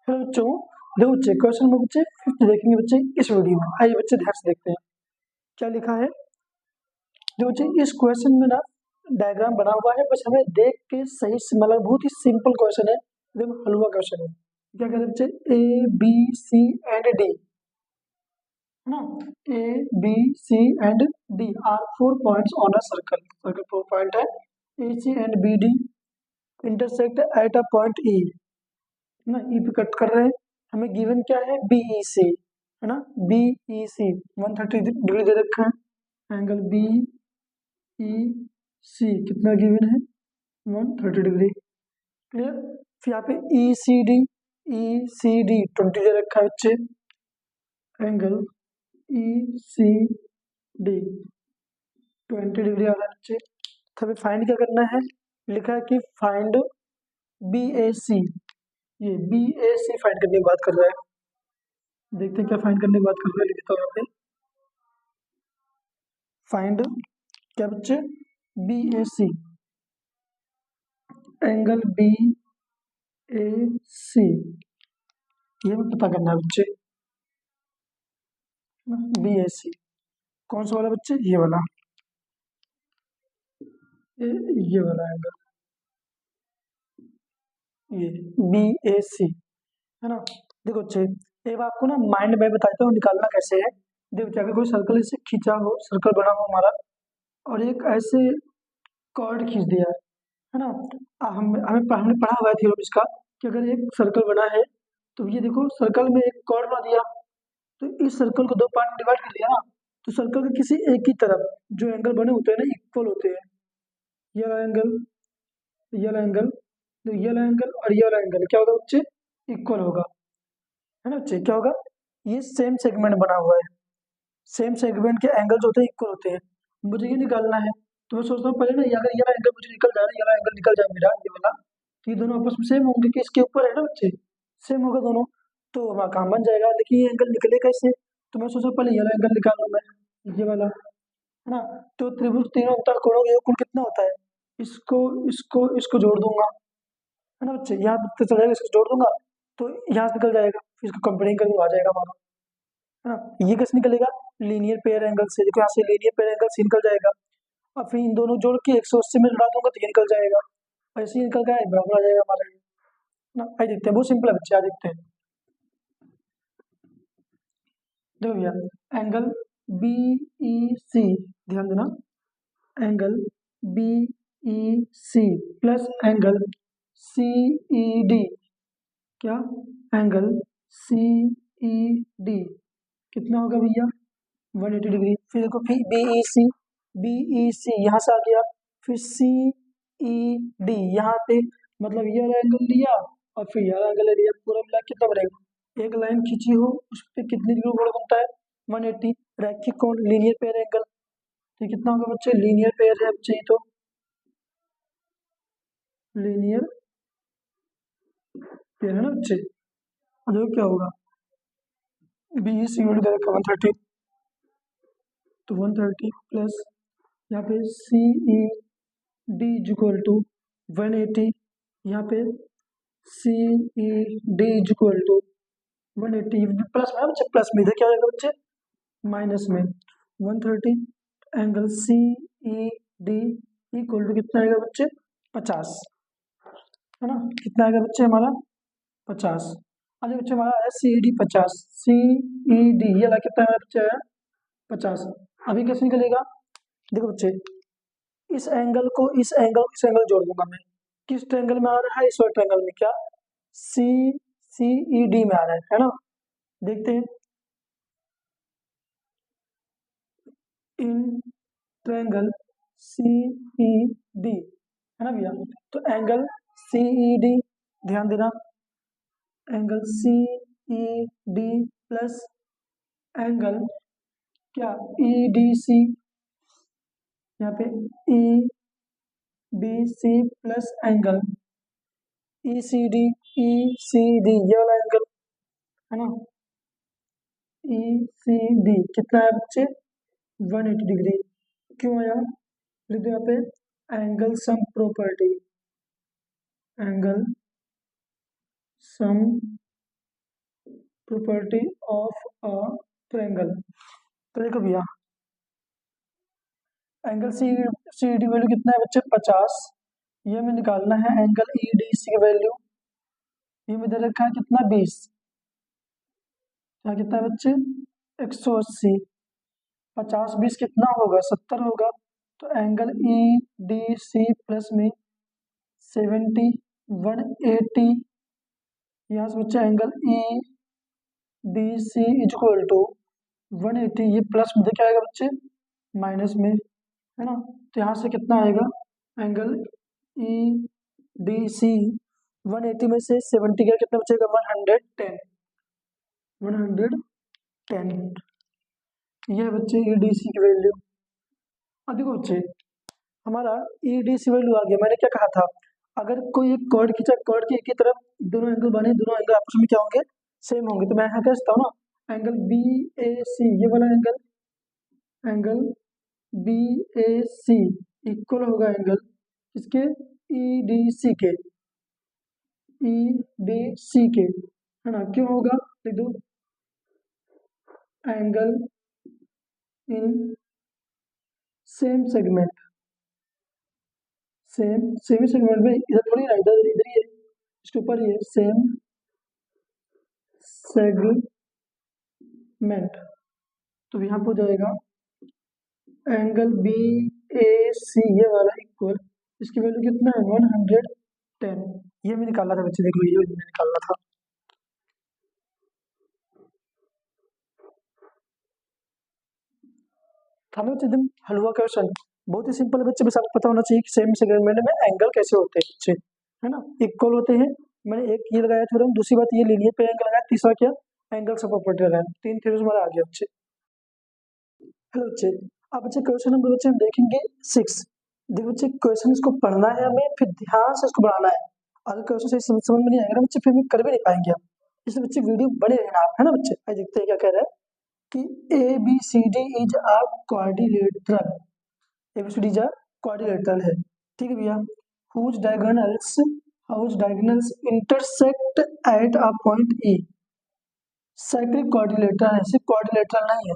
Hello बच्चों, देखो बच्चे क्वेश्चन में बच्चे फिफ्थ देखेंगे बच्चे इस वीडियो में। आइए बच्चे ध्यान से देखते हैं क्या लिखा है। देखो बच्चे इस क्वेश्चन में ना डायग्राम बना हुआ है, बस हमें देख के सही से मतलब बहुत ही सिंपल क्वेश्चन है, एकदम हलवा क्वेश्चन है। क्या कहते हैं बच्चे, A B C and D है ना। A B C and D are 4 points on a circle. Circle 4 point है। A C and B D intersect at a point E ना, ई पे कट कर रहे हैं। हमें गिवन क्या है, बीई सी है ना। बीई सी 130 डिग्री दे रखा है। एंगल बी ई सी कितना गिवन है, 130 डिग्री। क्लियर। फिर यहाँ पे ई सी डी 20 दे रखा है बच्चे। Angle E C D 20 degree आ रहा है बच्चे। तो हमें फाइंड क्या करना है, लिखा है कि फाइंड बी ए सी। ये बी ए सी फाइंड करने की बात कर रहा है। देखते हैं क्या फाइंड करने की बात कर रहा है, लिखता हूँ यहाँ पे। फाइंड क्या बच्चे, B A C angle B A सी, ये हमें पता करना है बच्चे। बी ए सी कौन सा वाला बच्चे, ये वाला, ये वाला एंगल, ये बी ए सी है ना। देखो बच्चे एक बार आपको ना माइंड में बताता हूँ निकालना कैसे है। देखो क्या, कोई सर्कल इसे खींचा हो, सर्कल बना हो हमारा, और एक ऐसे कॉर्ड खींच दिया है ना। हमने पढ़ा हुआ है थ्योरम इसका, कि अगर एक सर्कल बना है तो ये देखो सर्कल में एक कॉर्ड बना दिया, तो इस सर्कल को दो पार्ट में डिवाइड कर लिया ना, तो सर्कल के किसी एक ही तरफ जो एंगल बने होते हैं ना, इक्वल होते हैं। ये वाला एंगल, ये वाला एंगल, तो ये वाला एंगल और ये वाला एंगल क्या होगा बच्चे, इक्वल होगा, है ना बच्चे। क्या होगा, ये सेम सेगमेंट बना हुआ है। सेम सेगमेंट के एंगल जो होते हैं इक्वल होते हैं। मुझे ये निकालना है, तो मैं सोचता हूँ पहले ना, अगर ये वाला एंगल मुझे निकल जाए, ये वाला एंगल निकल जाए मेरा, ये वाला, तो ये दोनों आपस में सेम होंगे, कि इसके ऊपर है ना बच्चे, सेम होगा दोनों, तो हमारा काम बन जाएगा। लेकिन ये एंगल निकले कैसे, तो मैं सोचा पहले ये वाला एंगल निकाल लूँ मैं, ये वाला है ना। तो त्रिभुज तीनों अंतः कोणों का योग कुल कितना होता है, इसको इसको इसको जोड़ दूंगा, है ना बच्चे। यहाँ पे चल जाएगा, इसको जोड़ दूंगा तो यहाँ से निकल जाएगा, फिर इसको कंपेयरिंग करके आ जाएगा हमारा, है ना। ये कैसे निकलेगा, लीनियर पेयर एंगल से। देखो यहाँ से लीनियर पेयर एंगल से निकल जाएगा, और फिर इन दोनों जोड़ के 180 में लड़ा दूंगा तो ये निकल जाएगा, ऐसे ही निकल गया, बराबर आ जाएगा हमारा, है ना। आइए देखते हैं, बहुत सिंपल है बच्चे, आज देखते हैं। देखो भैया, एंगल बी ई सी, ध्यान देना, angle B E C plus angle C E D, क्या, एंगल सी ई डी कितना होगा भैया, 180 डिग्री। फिर देखो, फिर बी ई सी यहाँ से आ गया, फिर सी ई डी यहाँ पे, मतलब ये वाला एंगल लिया और फिर ये वाला एंगल लिया, पूरा मिला के कितना बनेगा। एक लाइन खींची हो उस पर कितनी डिग्री कोण बनता है, 180। रैखिक कोण, लीनियर पेयर एंगल, तो ये कितना होगा बच्चे, लीनियर पेयर है बच्चे, ये तो लीनियर पेयर है ना बच्चे। और देखो क्या होगा, बी ई सी दे रखा 130, तो 130 प्लस यहाँ पे C E D is equal to 180, यहाँ पे C E D is equal to 180, plus में बच्चे, प्लस में इधर क्या आएगा बच्चे, माइनस में 130। Angle C E D equal to कितना आएगा बच्चे, 50, है ना। कितना आएगा बच्चे हमारा, 50। अरे बच्चे हमारा आया सी ई डी 50, सी ई डी ये वाला कितना है बच्चे, आया 50। अभी कैसे निकलेगा, देखो बच्चे, इस एंगल जोड़ दूंगा मैं, किस ट्रायंगल में आ रहा है, इस वाले ट्रायंगल में, क्या, सी सी ई डी में आ रहा है ना। देखते हैं, in triangle C E D, है ना भैया। तो एंगल सी ई डी, ध्यान देना, angle C E D plus angle क्या, ई डी सी, यहाँ पे E D C plus angle E C D, E C D ये वाला एंगल, है ना, ई सी डी कितना है बच्चे, 180 डिग्री। क्यों आया, लिख दो यहाँ पे, angle sum property, angle sum property of a triangle. तो देखो भैया, angle C C D value कितना है बच्चे, 50। ये हमें निकालना है एंगल ई डी सी की वैल्यू। ये में दे रखा है कितना, 20। यहाँ कितना है बच्चे, 180। 50 20 कितना होगा, 70 होगा। तो angle E D C plus में 70, 180। यहाँ से बच्चा angle E D C is equal to 180। ये प्लस में क्या आएगा बच्चे, माइनस में, है ना। तो यहाँ से कितना आएगा, एंगल ई डी सी 180 में से 70 का कितना बचेगा, 110। 110 ये बच्चे ई डी सी की वैल्यू। अब देखो बच्चे, हमारा ई डी सी वैल्यू आ गया। मैंने क्या कहा था, अगर कोई एक कॉर्ड खींचा, कॉर्ड की एक ही तरफ दोनों एंगल बने, दोनों एंगल आपस में क्या होंगे, सेम होंगे। तो मैं यहाँ कह सकता हूँ ना, एंगल बी ए सी, ये वाला angle, angle B A C equal होगा एंगल इसके ई डी सी के, ई डी सी के, है ना। क्यों होगा, लिख दो, angle in same segment, same segment में, इधर थोड़ी ना, इधर इधर ही है, इसके ऊपर ही है, सेम सेगमेंट। तो यहाँ पर हो जाएगा एंगल बी ए सी ये वाला इक्वल, इसकी वैल्यू कितना है, 110। ये भी निकालना था बच्चे, देख लो, ये भी निकालना था। हमें बच्चे एकदम हलवा क्वेश्चन, बहुत ही सिंपल है बच्चे, बस आपको पता होना चाहिए कि सेम सेगमेंट में एंगल कैसे होते हैं बच्चे, है ना, इक्वल होते हैं। मैंने एक ये लगाया थ्योरम, दूसरी बात ये लीनियर पे एंगल लगाया, तीसरा क्या, एंगल से प्रॉपर्टी लगाया। 3 थ्योरम हमारा आ गया बच्चे। हेलो बच्चे, अब बच्चे क्वेश्चन नंबर बच्चे हम देखेंगे 6। देखो बच्चे, क्वेश्चन इसको पढ़ना है हमें, फिर ध्यान से इसको बनाना है। अगर क्वेश्चन से समझ में नहीं आएगा ना बच्चे, फिर हम कर भी नहीं पाएंगे आप। इसलिए बच्चे वीडियो बने रहना आप, है ना बच्चे। आज देखते हैं क्या कह रहा है कि A B C D is a quadrilateral, ABCD जा क्वाड्रिलेटरल है, ठीक है भैया। Whose diagonals intersect at a point E. Cyclic quadrilateral है, सिर्फ क्वाड्रिलेटरल नहीं है,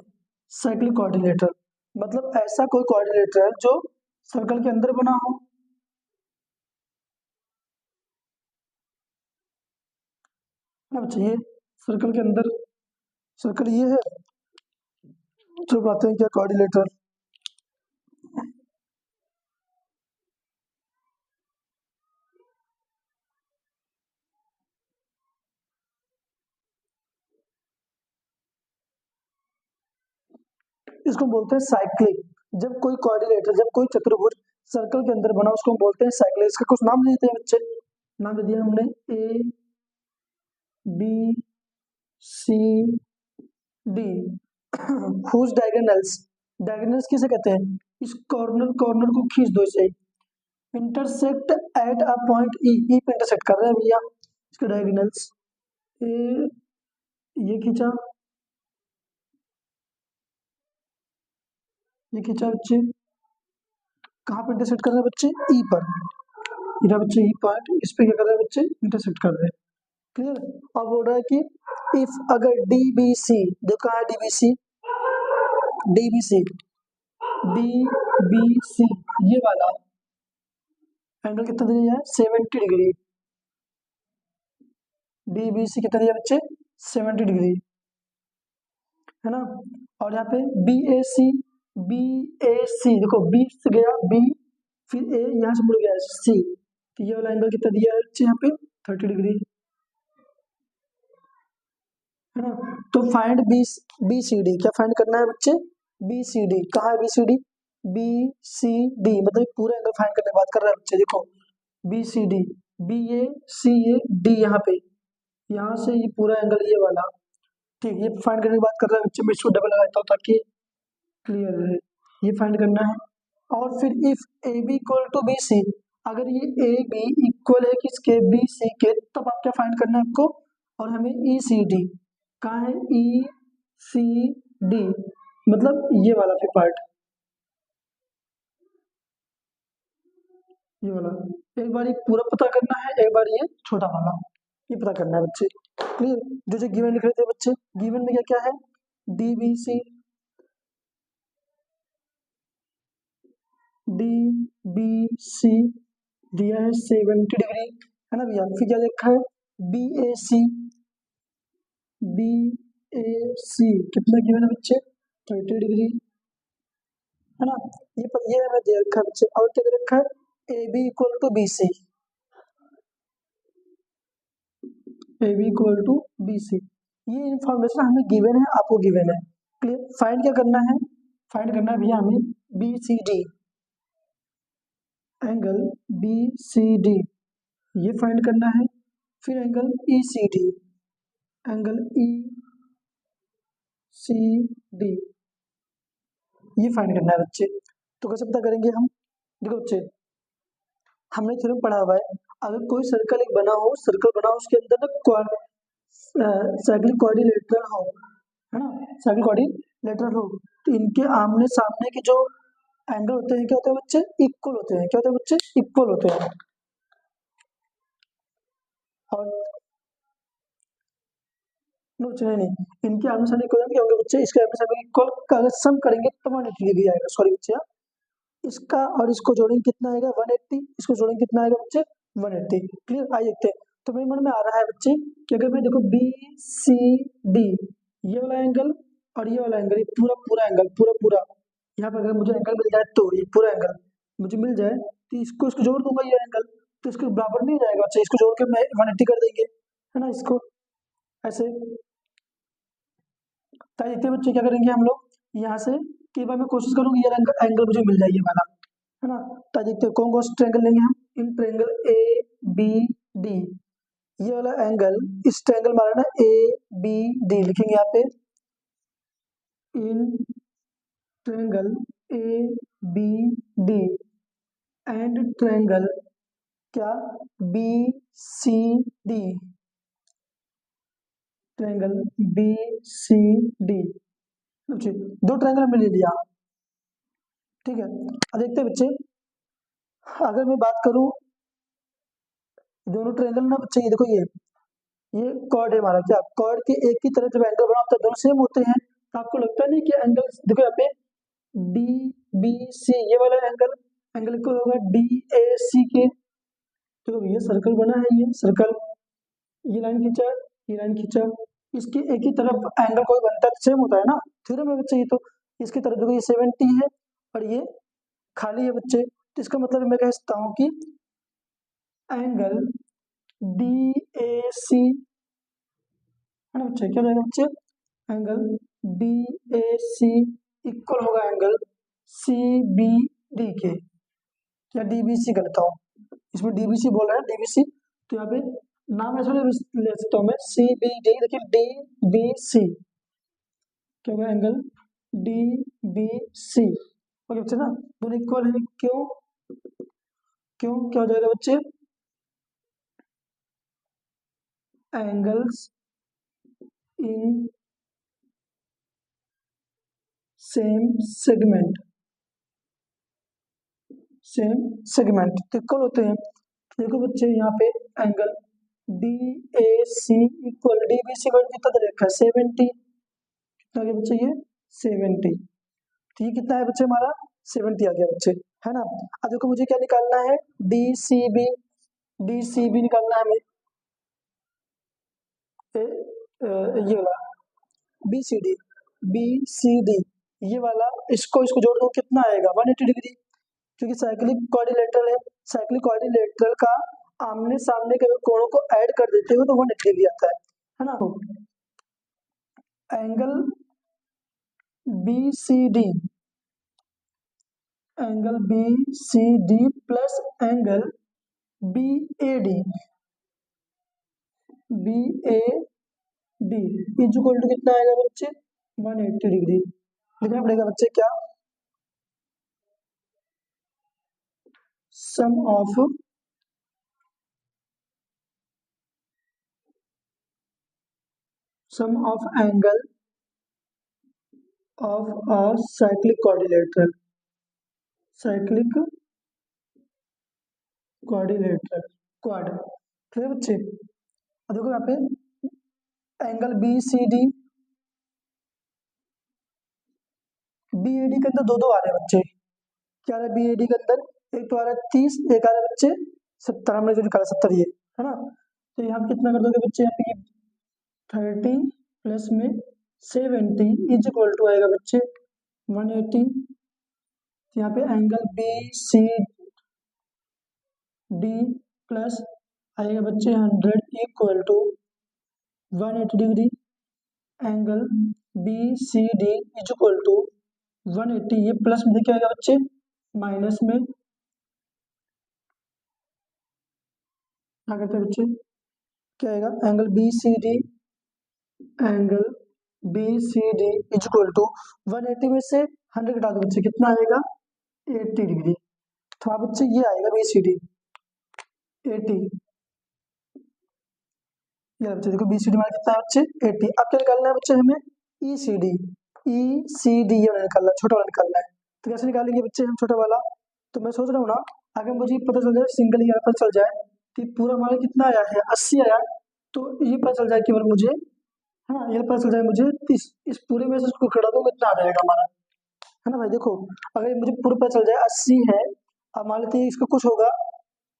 साइक्लिक क्वाड्रिलेटरल मतलब ऐसा कोई क्वाड्रिलेटरल जो सर्कल के अंदर बना हो। अब चाहिए सर्कल के अंदर, सर्कल ये है, जो बातें हैं क्या, क्वाड्रिलेटरल। इसको बोलते हैं साइक्लिक। जब कोई कोऑर्डिनेटर, जब कोई चतुर्भुज सर्कल के अंदर बना, उसको हम बोलते हैं साइक्लिक। इसका कुछ नाम देते हैं बच्चे, नाम दे दिया हमने, A B C D. Whose diagonals, diagonals किसे कहते हैं, इस कॉर्नर कॉर्नर को खींच दो इसे, intersect at a point E, E पे इंटरसेक्ट कर रहा है भैया इसके डायगोनल्स। ए ये खींचा, ये खींचा बच्चे, कहाँ पे इंटरसेक्ट कर रहे हैं बच्चे, ई पर। इधर बच्चे ई पॉइंट, इस पे क्या कर रहे हैं बच्चे, इंटरसेक्ट कर रहे हैं। क्लियर। अब बोल रहा है कि इफ अगर डी बी सी, देखो कहाँ है D B C, D B C, D B C ये वाला एंगल कितना दिया है, 70 डिग्री। डी बी सी कितना दिया बच्चे, 70 डिग्री, है ना। और यहाँ पे B A C, B A सी देखो, बी से गया बी, फिर ए यहाँ से मुड़ गया सी, तो ये वाला एंगल कितना दिया है बच्चे, यहाँ पे 30 डिग्री, है ना। तो find B, B C D, क्या फाइंड करना है बच्चे, बी सी डी। कहाँ है B C D, B C D मतलब पूरा एंगल फाइंड करने की बात कर रहा है बच्चे। देखो B C D, B A C A D, यहाँ पे, यहाँ से ये पूरा एंगल ये वाला, ठीक, ये फाइंड करने की बात कर रहा है बच्चे। मैं इसको डबल लगाता हूँ ताकि क्लियर रहे, ये फाइंड करना है। और फिर if A B equal to B C, अगर ये ए बी इक्वल है किसके, बी सी के, तब आप क्या फाइंड करना है आपको, और हमें ई सी डी, कहाँ है ई सी डी मतलब ये वाला फिर पार्ट, ये वाला। एक बार ये पूरा पता करना है, एक बार ये छोटा वाला, ये पता करना है बच्चे। क्लियर? जो जो गिवन लिख रहे थे बच्चे, गिवन में क्या क्या है, डीबीसी, डीबीसी दिया है 70 डिग्री, है ना भैया। फिर क्या देखा है, बीएसी, बीएसी कितना गिवन है बच्चे, 30 डिग्री, है ना। ये हमें दे रखा है बच्चे। और क्या दे रखा है, A B equal to B C, A B equal to B C. ये इंफॉर्मेशन हमें गिवन है, आपको गिवन है। क्लियर? फाइंड क्या करना है, फाइंड करना है भैया हमें B C D, angle B C D ये फाइंड करना है। फिर angle E C D, angle E C D ये फाइंड करना है बच्चे। तो कैसे पता करेंगे हम, देखो बच्चे, हमने थ्योरम पढ़ा हुआ है, अगर कोई सर्कल एक बना हो, सर्कल बना हो, उसके अंदर ना साइक्लिक कोऑर्डिनेटर हो, है ना, साइक्लिक कोऑर्डिनेटर हो, तो इनके आमने सामने के जो एंगल होते हैं क्या होते हैं बच्चे, इक्वल होते हैं। क्या होते हैं बच्चे, इक्वल होते हैं। और नो नहीं नहीं, इनके आमने सामने इक्वल क्या होंगे बच्चे, इसके आमने सामने इक्वल का अगर सम करेंगे तो 180 आएगा। सॉरी बच्चे, इसका और इसको जोड़ेंगे कितना आएगा, 180, इसको जोड़ेंगे कितना आएगा बच्चे, 180। क्लियर? आइए देखते हैं। तो मेरे मन में आ रहा है बच्चे कि अगर मैं देखो बी सी डी ये वाला एंगल और ये वाला एंगल, ये पूरा पूरा एंगल, पूरा पूरा यहाँ पर अगर मुझे एंगल मिल जाए, तो ये पूरा एंगल मुझे मिल जाए, तो इसको जोड़ दूंगा, ये एंगल तो इसके बराबर नहीं हो जाएगा बच्चे, इसको जोड़ के मैं 180 कर देंगे, है ना, इसको ऐसे। तो देखते हैं बच्चे क्या करेंगे हम लोग, यहाँ से कई बार मैं कोशिश करूंगी ये एंगल मुझे मिल जाए ये वाला, है ना। तो देखते हैं कौन कौन सा ट्रायंगल लेंगे हम, इन ट्रायंगल ए बी डी, ये वाला एंगल, इस ट्रायंगल मारा ना ए बी डी, लिखेंगे यहाँ पे in triangle A B D and triangle क्या, B C D, triangle B C D. दो ट्रायंगल हमने ले लिया, ठीक है। अब देखते हैं बच्चे, अगर मैं बात करूं दोनों ट्रायंगल ना बच्चे, ये देखो ये कॉर्ड है हमारा, क्या कॉर्ड के एक की तरफ जब एंगल बना होता है दोनों सेम होते हैं, तो आपको लगता नहीं कि एंगल, देखो यहाँ पे डी बी सी ये वाला एंगल, एंगल इक्वल होगा डी ए सी के। तो ये सर्कल बना है, ये सर्कल, ये लाइन खींचा, ये लाइन खींचा, इसके एक ही तरफ एंगल कोई बनता है तो सेम होता है ना, थ्योरम है बच्चे। ये तो इसकी तरफ देखो ये 70 है और ये खाली है बच्चे, तो इसका मतलब मैं कह सकता हूँ कि एंगल डी ए सी, है ना बच्चे, क्या जाएगा बच्चे, angle D A C equal होगा एंगल सी बी डी के, या डी बी सी करता हूँ, इसमें डी बी सी बोल रहा है, डी बी सी, तो यहाँ पे नाम ऐसा ले सकता हूँ मैं, सी बी डी, देखिए डी बी सी क्या होगा, angle D B C. Okay बच्चे ना, दोनों इक्वल है, क्यों क्यों क्या हो जाएगा बच्चे, angles in same segment, same segment तो इक्वल होते हैं। तो देखो बच्चे यहाँ पे angle D A C equal D B C equal कितना दे रखा है, 70, कितना आ गया बच्चे ये 70, तो ये कितना है बच्चे हमारा 70 आ गया बच्चे, है ना। अब देखो मुझे क्या निकालना है, D C B, D C B निकालना है हमें, ये वाला B C D, B C D ये वाला, इसको इसको जोड़ दो कितना आएगा 180 डिग्री, क्योंकि साइक्लिक कोऑर्डिनेटर है, साइक्लिक कोऑर्डिनेटर का आमने सामने के कोणों को ऐड कर देते हो तो 180 डिग्री आता है ना। Angle B C D, angle B C D plus angle B A D, B A D is equal to कितना आएगा बच्चे, 180 डिग्री। लिखना पड़ेगा बच्चे क्या, sum of angle of a cyclic coordinator, cyclic coordinator quad. ठीक है बच्चे, देखो यहाँ पे angle B C D, B A D के अंदर दो दो आ रहे हैं बच्चे। क्या आ रहा है बी ए डी के अंदर? एक तो आ रहा है 30, एक आ रहा है बच्चे 70। हमने जो निकाला 70 ये, है ना। तो यहाँ पे कितना कर दोगे बच्चे, यहाँ पे 30 प्लस में 70 इज इक्वल टू आएगा बच्चे 180। यहाँ पे angle B C D plus आएगा बच्चे 100 equal to 180 degree. Angle B C D is equal to 180, ये प्लस में क्या आएगा बच्चे, माइनस में क्या करते हैं बच्चे, क्या आएगा angle B C D, angle B C D is equal to 180 में से 100 घटा दो बच्चे, कितना आएगा 80 डिग्री। तो आप बच्चे ये आएगा बी सी डी 80, ये बच्चे देखो बी सी डी हमारा कितना है बच्चे 80। अब क्या निकालना है बच्चे हमें ई C D, E C D ये वाला निकालना है, छोटा वाला निकालना है। तो कैसे निकालेंगे बच्चे हम छोटा वाला, तो मैं सोच रहा हूँ ना, अगर मुझे पता चल जाए सिंगल ईयर पता चल जाए कि पूरा हमारा कितना आया है 80 आया, तो ये पता चल जाए केवल मुझे, है ना, ये पता चल जाए मुझे इस पूरे में से इसको घटा दूंगा कितना आ जाएगा हमारा, है ना भाई। देखो अगर मुझे पूरा पता चल जाए 80 है, अब मान लेते हैं इसका कुछ होगा,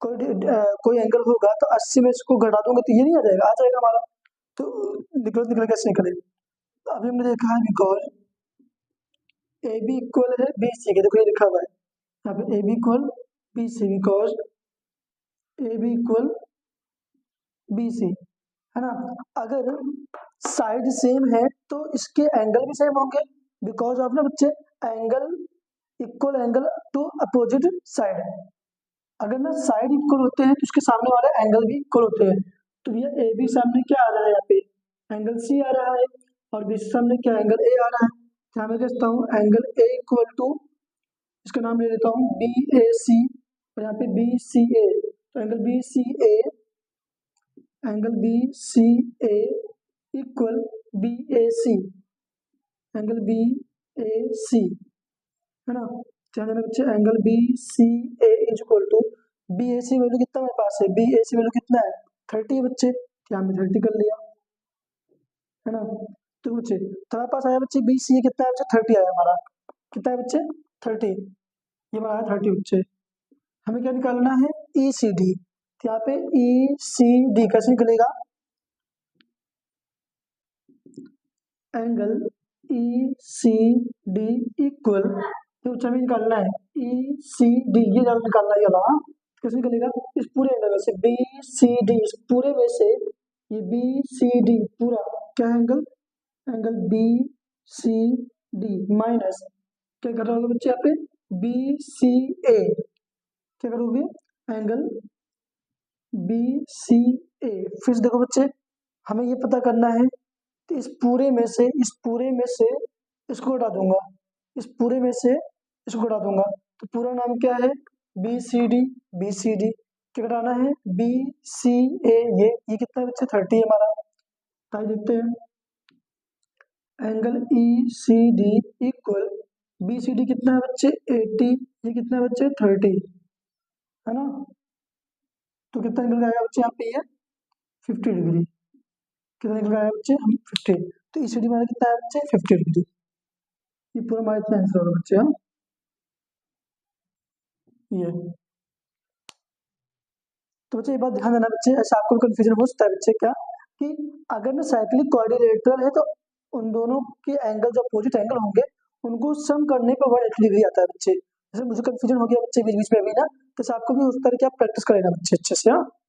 कोई एंगल होगा, तो 80 में इसको घटा दूंगा तो ये नहीं आ जाएगा, आ जाएगा हमारा। तो निकल कैसे निकले, तो अभी हमने देखा है बिकॉज ए बी इक्वल है बी सी के, देखो ये लिखा हुआ है यहाँ पे A B equal B C, because A B equal B C, है ना। अगर साइड सेम है तो इसके एंगल भी सेम होंगे, बिकॉज ऑफ ना बच्चे angle equal angle to opposite side. अगर ना साइड इक्वल होते हैं तो उसके सामने वाले एंगल भी इक्वल होते हैं। तो भैया ए बी सामने क्या आ रहा है, यहाँ पे एंगल सी आ रहा है, और बी सामने क्या एंगल ए आ रहा है। तो यहाँ मैं कहता हूँ एंगल ए इक्वल टू, इसका नाम ले लेता हूँ बी ए सी, और यहाँ पे बी सी ए, तो angle B C A, angle B C A equal B A C, angle B A C, है ना। ध्यान देना बच्चे angle B C A is equal to B A C value कितना मेरे पास है, बी ए सी वैल्यू कितना है 30 है बच्चे, तो यहाँ पे 30 कर लिया, है ना। तो बच्चे तुम्हारे पास आया बच्चे बी सी ए कितना है बच्चे 30 आया हमारा, कितना है बच्चे 30, ये हमारा आया 30 बच्चे। हमें क्या निकालना है ई सी डी, तो यहाँ पे ई सी डी कैसे निकलेगा, angle E C D equal, तो हमें निकालना है ई सी डी, ये जब निकालना है वाला, कैसे निकलेगा, इस पूरे एंगल में से बी सी डी, इस पूरे में से ये बी सी डी पूरा क्या है angle, angle B C D minus क्या कर रहा होगा बच्चे यहाँ पे बी सी ए, क्या करोगे एंगल बी सी ए। फिर देखो बच्चे हमें ये पता करना है, तो इस पूरे में से इसको हटा दूंगा, इस पूरे में से इसको हटा दूंगा, तो पूरा नाम क्या है B C D, B C D क्या घटाना है बी सी ए, ये कितना है बच्चे 30 है हमारा। ताकि देखते हैं angle E C D equal B C D कितना है बच्चे 80, ये कितना है बच्चे 30, है ना। तो कितना निकल आएगा बच्चे यहाँ पे ये 50 डिग्री, कितना निकल आया बच्चे हम 50, तो ई सी डी हमारा कितना है बच्चे 50 डिग्री। ये पूरा हमारा इतना आंसर होगा बच्चे, हाँ ये। तो बच्चे ये बात ध्यान देना बच्चे, ऐसा आपको कंफ्यूजन हो सकता है बच्चे क्या, कि अगर ना साइक्लिक क्वाड्रिलेटरल है तो उन दोनों के एंगल जो अपोजिट एंगल होंगे उनको सम करने पर 180 डिग्री आता है बच्चे। जैसे मुझे कंफ्यूजन हो गया बच्चे बीच बीच में अभी ना, तो आपको भी उस तरह की आप प्रैक्टिस करेगा बच्चे अच्छे से, हाँ।